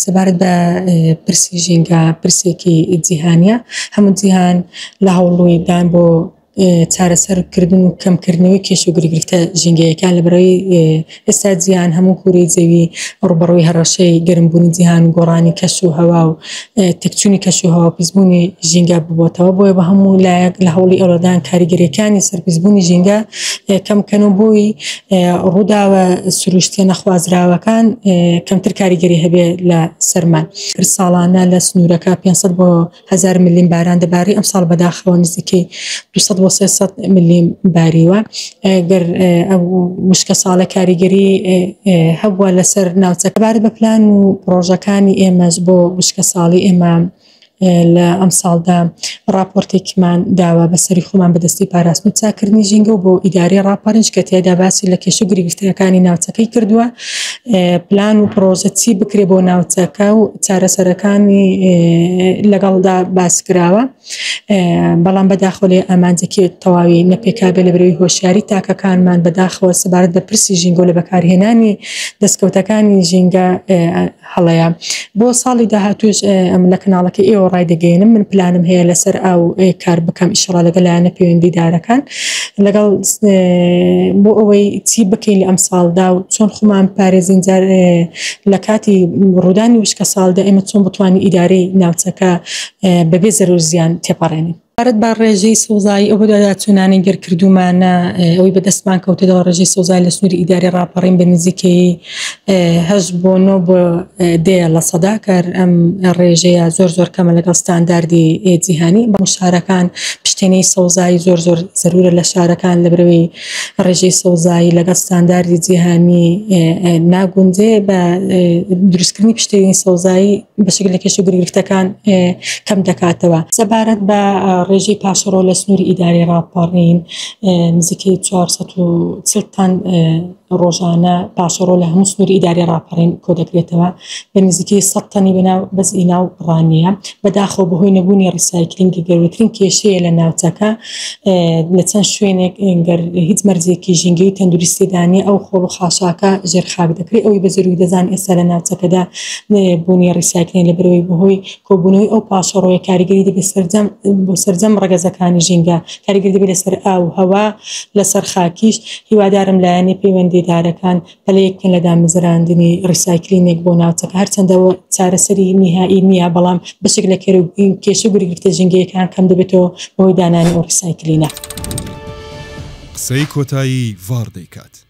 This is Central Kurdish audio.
سەبارەت بە پرسی ژینگە پرسێکی جیهانیە هەموو جیهان لە هەوڵووی دان بۆ چارەسەرکردن و کەمکردنەوەی کێش و گرگرفتە ژینگەیەکان لە بەرەوەی ئێستا جیهان هەموو کوورەی زەوی ڕوبەڕووی هەڕەشەی گەرمبوونی جیهان و گۆڕانی کەش و هەوا و تەکچوونی کەش و هەوا پیسبوونی ژینگە ببووتەوە بۆیە بە هەموو لایەک لە هەوڵی ئەوەدان کاریگەریەکانی سەرپیسبوونی ژینگە کەمکەن و بۆی ڕووداوە سروشتیە نەخوازراوەکان کەمتر کاریگەری هەبێ لە سەرمان ساڵانە لە سنوورەکە 500 بۆ 1000 ملیم باران دەباری ئەم ساڵ بەداخەوە نزیکەی 200 بۆ 300 ملیم باریوە گەر وشکە ساڵە کاریگەری هەبووە لەسەر ناوچەکە بارە بە پلان و پرۆژەکانی ئێمەش بۆ وشکە ساڵی ئێمە لە ئەم ساڵدا راپۆرتێکمان داوە بەسەری خۆمان بەدەستی پاراستن و چاکردنی ژینگە و بۆ ئیداری راپەرنج کە تێدا باسی لە کێشە و گرفتەکانی ناوچەکەی کردووە پلان و پرۆژە چی بکرێ بۆ ناوچەکە و چارەسەرەکانی لەگەڵدا باس کراوە بەڵام بەداخەوە لێ ئامانجێکی تەواوی نەپێکابێ لە بەرەوەی هۆشیاری تاکەکانمان بەداخەوە سەبارەت بە پرسی ژینگە و لە بەکارهێنانی دەستکەوتەکانی ژینگە هەڵەیە بۆ ساڵی داهاتوش ئەم لە کەناڵەکە ئێوە ڕای دەگەێنم من پلانم هەیە لەسەر ئەو کار بکەم ئیشەڵا لەگەلایەنە پەیوەندیدارەکان لەگەڵ بۆ ئەوەی چی بکەین لە ئەم ساڵدا و چۆن خۆمان پارێزین جار لە کاتی ڕوودانی وشکە ساڵدا ئێمە چۆن بتوانین ئیدارەی ناوچەکە بەبێ زەرور زیان تێپەڕێنین بارەت بە ڕێژەی سەوزایی ئەو داچوونانی گەرکردومانە ئەوەی بەدەستمان کەوتەوە ڕێژەی سەوزای لە سنووری ئیداری ڕاپەڕین بە نزیکەی 8 بۆ 9 بۆ 10% کار ئەم ڕێژەیە زۆر کەمە لەگەڵ ستانداردی جیهانی بە شارەکان پشتێنەی سەوزایی زۆر زەرورە لە شارەکان لە بەرەوەی ڕێژەی سەوزایی لەگەڵ ستانداردی جیهانی ناگونجێ بە دروستکردنی پشتێنی سەوزایی بەشکل لە کێش و گرفتەکان کەم دەکاتەوە سەبارەت بە ڕێژەی پاشەڕۆ لە سنووری ئیداری ڕاپەڕین نزیکەی 440 تن ڕۆژانە پاشەڕۆ لە هەموو سنووری ئیداری ڕاپەڕین کۆ دەکرێتەوە بە نزیکەی 100 تەنی بەناو بەزئی ناو ڕانیە بەداخەوە بەهۆی نەبوونی ڕیسایکلینگی گەورەترین کێشەیە لە ناوچەکە لە چەند شوێنێک گەر هیچ مەرجێکی ژینگەی تەندروستی دانی ئەو خۆڵ و خاشاکە ژێرخاک دەکرێت ئەوەی بە زەروری دەزان ئێستا لە ناوچەکەدا بوونی ڕیسایکلین لە بەرەوەی بەهۆی کۆبوونەوەی ئەو پاشەڕۆیە کاریگەری دەبێت بۆ سەرجەم ڕەگەزەکانی ژینگە کاریگەری دەبێت لەسەر ئاو هەوا لەسەر خاکیش هیوادارم لایەنی پەیوەندیدارەکان پەلەیەکن لە دامەزراندنی ڕیسایکلینێک بۆ ناوچەکە هەرچەندەوە چارەسەری نهایی نییە بەڵام بەشێک لە کێشە و گرفتە ژینگەیەکان کەم دەبێتەوە بۆی دانانی ئەو ڕیسایکلینە قسەی کۆتایی ڤار دەیکات.